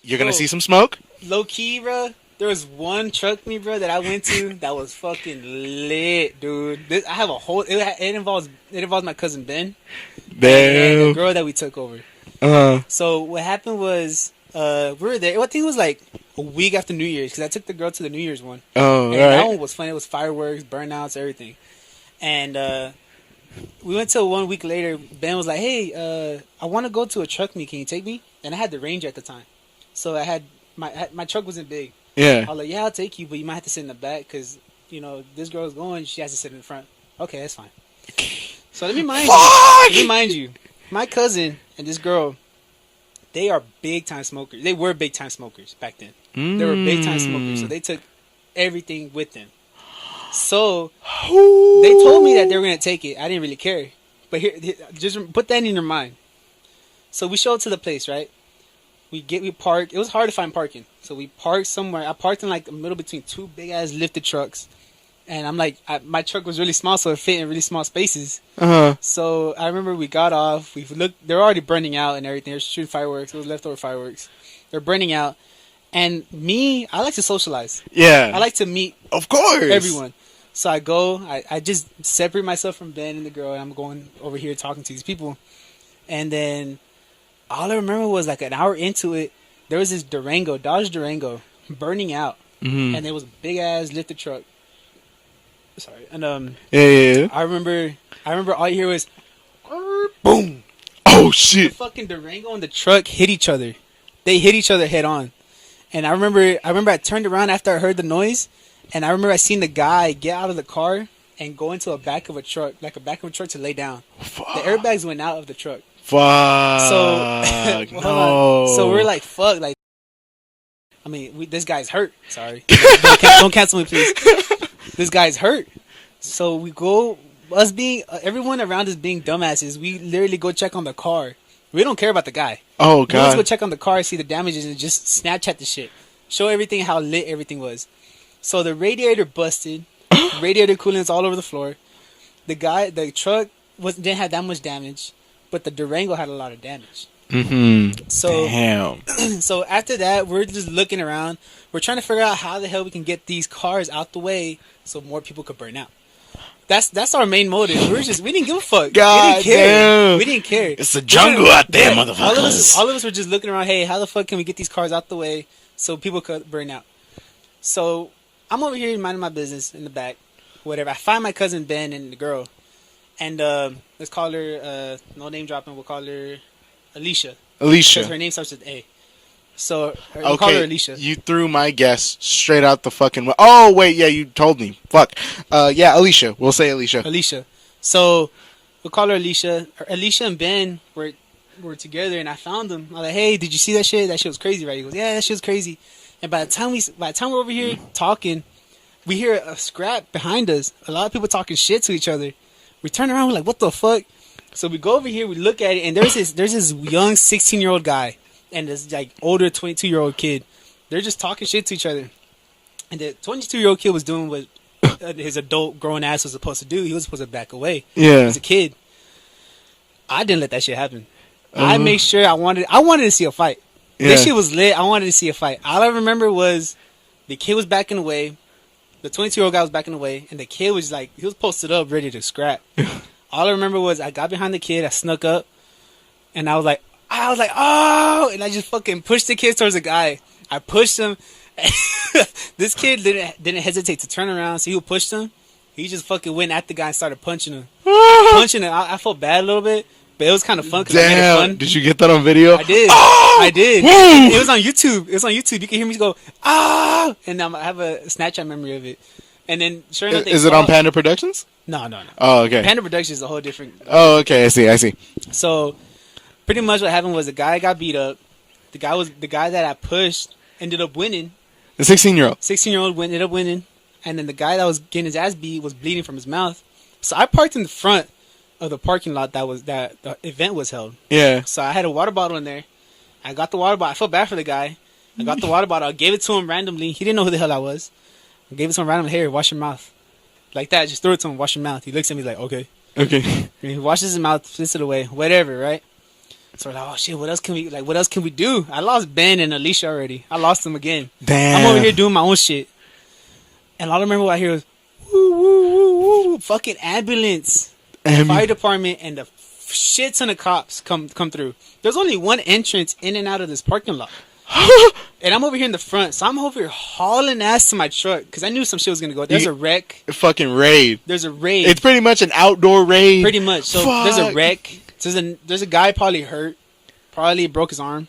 You're going to see some smoke? Low key, bro. There was one truck meet, bro, that I went to that was fucking lit, dude. I have a whole. It involves my cousin Ben. Damn. And the girl that we took over. So what happened was, we were there. I think it was like a week after New Year's because I took the girl to the New Year's one. Oh, and that one was fun. It was fireworks, burnouts, everything. And we went to 1 week later. Ben was like, "Hey, I want to go to a truck meet. Can you take me?" And I had the Ranger at the time, so I had my truck wasn't big. Yeah. I was like, "Yeah, I'll take you, but you might have to sit in the back because this girl's going. She has to sit in the front." Okay, that's fine. So let me mind you, my cousin and this girl, they are big time smokers. They were big time smokers back then. They were big time smokers, so they took everything with them. So they told me that they were gonna take it. I didn't really care, but here, just put that in your mind. So we show up to the place, right? We park. It was hard to find parking, so we parked somewhere. I parked in like the middle between two big ass lifted trucks, and I'm like, my truck was really small, so it fit in really small spaces. So I remember we got off. We looked. They're already burning out and everything. They're shooting fireworks. It was leftover fireworks. They're burning out, and I like to socialize. Yeah, I like to meet, of course, everyone. So I go. I just separate myself from Ben and the girl, and I'm going over here talking to these people, and then. All I remember was like an hour into it, there was this Dodge Durango, burning out, and there was a big ass lifted truck. Sorry, and yeah. I remember all you hear was, boom. Oh shit! The fucking Durango and the truck hit each other. They hit each other head on, and I remember I turned around after I heard the noise, and I remember I seen the guy get out of the car and go into a back of a truck, to lay down. Fuck. The airbags went out of the truck. Fuck. So no. So we're like, fuck. Like, I mean, this guy's hurt. Sorry, don't cancel me, please. This guy's hurt. So we go. Us being everyone around us being dumbasses. We literally go check on the car. We don't care about the guy. Oh god. Let's go check on the car, see the damages, and just Snapchat the shit. Show everything how lit everything was. So the radiator busted. Radiator coolants all over the floor. The truck didn't have that much damage. But the Durango had a lot of damage. So, damn. So after that, we're just looking around. We're trying to figure out how the hell we can get these cars out the way so more people could burn out. That's our main motive. We didn't give a fuck. God damn. We didn't care. It's a jungle out there, motherfuckers. All of us were just looking around. Hey, how the fuck can we get these cars out the way so people could burn out? So I'm over here minding my business in the back. Whatever. I find my cousin Ben and the girl. And let's call her, no name dropping, we'll call her Alicia. Because her name starts with A. So we'll call her Alicia. You threw my guess straight out the fucking... Oh, wait, yeah, you told me. Fuck. Yeah, Alicia. We'll say Alicia. Alicia. So we'll call her Alicia. Alicia and Ben were together, and I found them. I was like, hey, did you see that shit? That shit was crazy, right? He goes, yeah, that shit was crazy. And by the time we're over here talking, we hear a scrap behind us. A lot of people talking shit to each other. We turn around, we're like, what the fuck? So we go over here, we look at it, and there's this young 16-year-old guy and this like older 22-year-old kid. They're just talking shit to each other. And the 22-year-old kid was doing what his adult grown ass was supposed to do. He was supposed to back away. Yeah. He was a kid. I didn't let that shit happen. I made sure I wanted to see a fight. Yeah. This shit was lit. I wanted to see a fight. All I remember was the kid was backing away. The 22-year-old guy was backing away, and the kid was like, he was posted up, ready to scrap. All I remember was I got behind the kid, I snuck up, and I was like, oh! And I just fucking pushed the kid towards the guy. I pushed him. This kid didn't hesitate to turn around, see who pushed him. He just fucking went at the guy and started punching him. I felt bad a little bit, but it was kind of fun because I made it fun. Did you get that on video? I did. Oh! I did. It was on YouTube. You can hear me go, ah! And I have a Snapchat memory of it. And then, sure enough, is it on Panda Productions? No. Oh, okay. Panda Productions is a whole different... Oh, okay. I see. So, pretty much what happened was the guy got beat up. The guy that I pushed ended up winning. The 16-year-old? 16-year-old ended up winning. And then the guy that was getting his ass beat was bleeding from his mouth. So, I parked in the front of the parking lot that the event was held. Yeah. So, I had a water bottle in there. I got the water bottle. I felt bad for the guy. I got the water bottle. I gave it to him randomly. He didn't know who the hell I was. I gave it to him randomly. Here, wash your mouth. Like that. Just threw it to him. Wash your mouth. He looks at me like, okay. Okay. And he washes his mouth, flips it away. Whatever, right? So we're like, oh shit, what else can we do? I lost Ben and Alicia already. I lost them again. Damn. I'm over here doing my own shit. And all I remember what I hear was, woo, woo, woo, woo, fucking ambulance, fire department, and the shit ton of cops come through. There's only one entrance in and out of this parking lot. And I'm over here in the front, so I'm over here hauling ass to my truck because I knew some shit was gonna go. There's a wreck. Fucking raid. There's a raid. It's pretty much an outdoor raid. Pretty much. So Fuck. there's a wreck. There's a guy probably hurt. Probably broke his arm.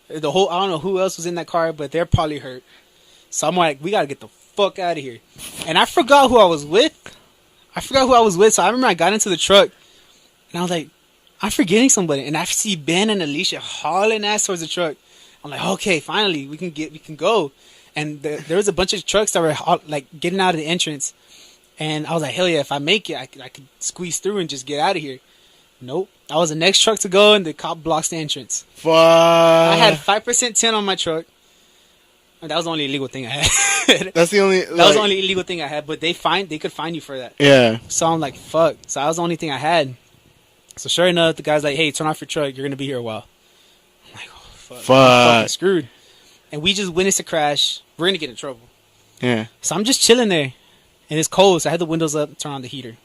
I don't know who else was in that car, but they're probably hurt. So I'm like, we gotta get the fuck out of here. And I forgot who I was with. So I remember I got into the truck, and I was like, I'm forgetting somebody. And I see Ben and Alicia hauling ass towards the truck. I'm like, okay, finally, we can go. And there was a bunch of trucks that were like getting out of the entrance. And I was like, hell yeah, if I make it, I could squeeze through and just get out of here. Nope. I was the next truck to go, and the cop blocks the entrance. Fuck. I had 5% tin on my truck. And that was the only illegal thing I had. That's the only. That was the only illegal thing I had, but they could fine you for that. Yeah. So I'm like, fuck. So that was the only thing I had. So sure enough, the guy's like, hey, turn off your truck. You're gonna be here a while. I'm like, oh fuck. I'm fucking screwed. And we just witnessed a crash. We're gonna get in trouble. Yeah. So I'm just chilling there, and it's cold. So I had the windows up, turn on the heater.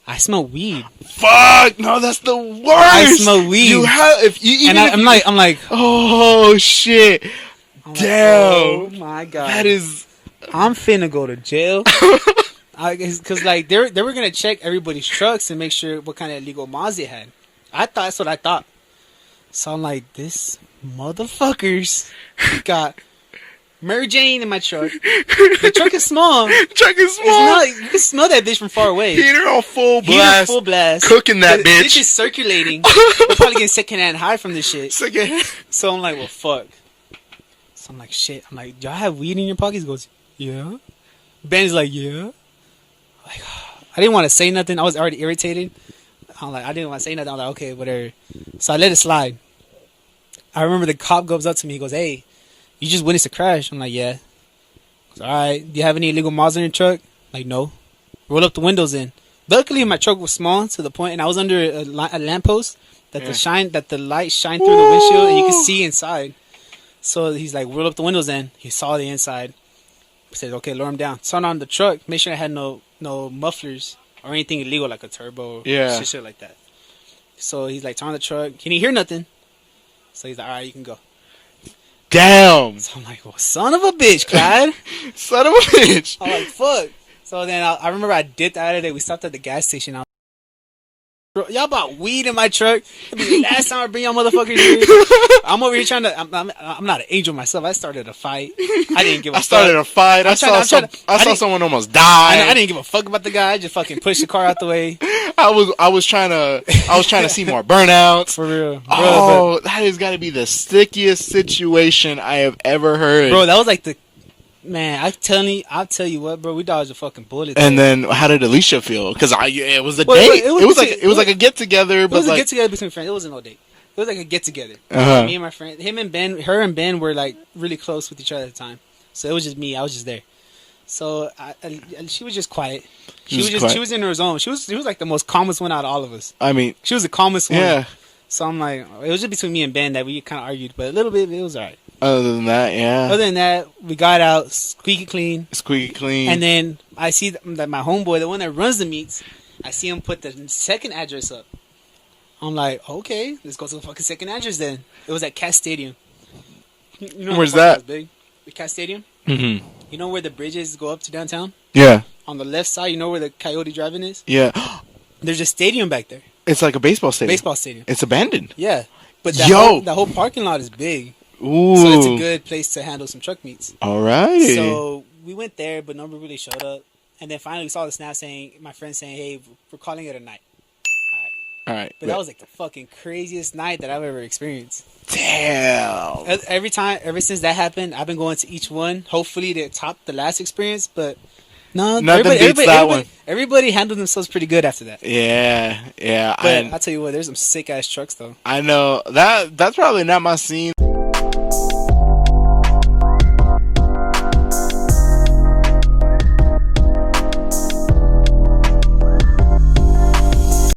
I smell weed. Fuck! No, that's the worst. I smell weed. I'm like, oh shit! Damn! Like, oh my god! That is. I'm finna go to jail. Because like they were gonna check everybody's trucks and make sure what kind of illegal mods they had. That's what I thought. So I'm like, this motherfuckers got Mary Jane in my truck. The truck is small. You can smell that bitch from far away. Heater on full blast. Cooking that bitch. Bitch is circulating. We're probably getting secondhand high from this shit. So I'm like, well, fuck. So I'm like, shit. I'm like, y'all have weed in your pockets? He goes, yeah. Ben's like, yeah. Like, I didn't want to say nothing. I was already irritated. I didn't want to say nothing. I'm like, okay, whatever. So I let it slide. I remember the cop goes up to me. He goes, hey, you just witnessed a crash. I'm like, yeah. He goes, all right. Do you have any illegal mods in your truck? I'm like, no. Roll up the windows in. Luckily, my truck was small to the point, and I was under a lamppost that the light shined through the windshield, and you could see inside. So he's like, roll up the windows in. He saw the inside. He said, okay, lower him down. Turn on the truck. Make sure I had no mufflers or anything illegal like a turbo. Yeah. Shit like that. So he's like, turn on the truck. He didn't hear nothing. So he's like, all right, you can go. Damn. So I'm like, well, son of a bitch, Clyde. Son of a bitch. I'm like, fuck. So then I remember I dipped out of there. We stopped at the gas station. Y'all bought weed in my truck. It'll be the last time I bring y'all motherfuckers here. I'm over here trying to. I'm not an angel myself. I started a fight. I didn't give a fuck. I started a fight. I saw someone almost die. I didn't give a fuck about the guy. I just fucking pushed the car out the way. I was trying to see more burnouts. For real. Bro, that has got to be the stickiest situation I have ever heard. Bro, that was like the. Man, I'll tell you what, bro. We dodged a fucking bullet. And then, how did Alicia feel? Because it was a date. It was like a get together. It was a get together between friends. It wasn't no date. It was like a get together. Me and my friend, her and Ben were like really close with each other at the time. So it was just me. I was just there. So she was just quiet. She was in her zone. She was like the most calmest one out of all of us. I mean, she was the calmest one. Yeah. So I'm like, it was just between me and Ben that we kind of argued, but a little bit it was alright. Other than that, we got out squeaky clean. And then I see that my homeboy, the one that runs the meets, I see him put the second address up. I'm like, okay, let's go to the fucking second address then. It was at Cat Stadium. You know where's that? Big? The Cat Stadium? Mm-hmm. You know where the bridges go up to downtown? Yeah. On the left side, you know where the Coyote Drive-In is? Yeah. There's a stadium back there. It's like a baseball stadium. It's abandoned. Yeah. But that whole parking lot is big. Ooh. So it's a good place to handle some truck meets. Alrighty. So we went there, but nobody really showed up. And then finally we saw the snap my friend saying, hey, we're calling it a night. Alright. But that was like the fucking craziest night that I've ever experienced. Damn. Ever since that happened, I've been going to each one. Hopefully to top the last experience, but no, everybody handled themselves pretty good after that. Yeah. But I'll tell you what, there's some sick ass trucks though. I know. That's probably not my scene.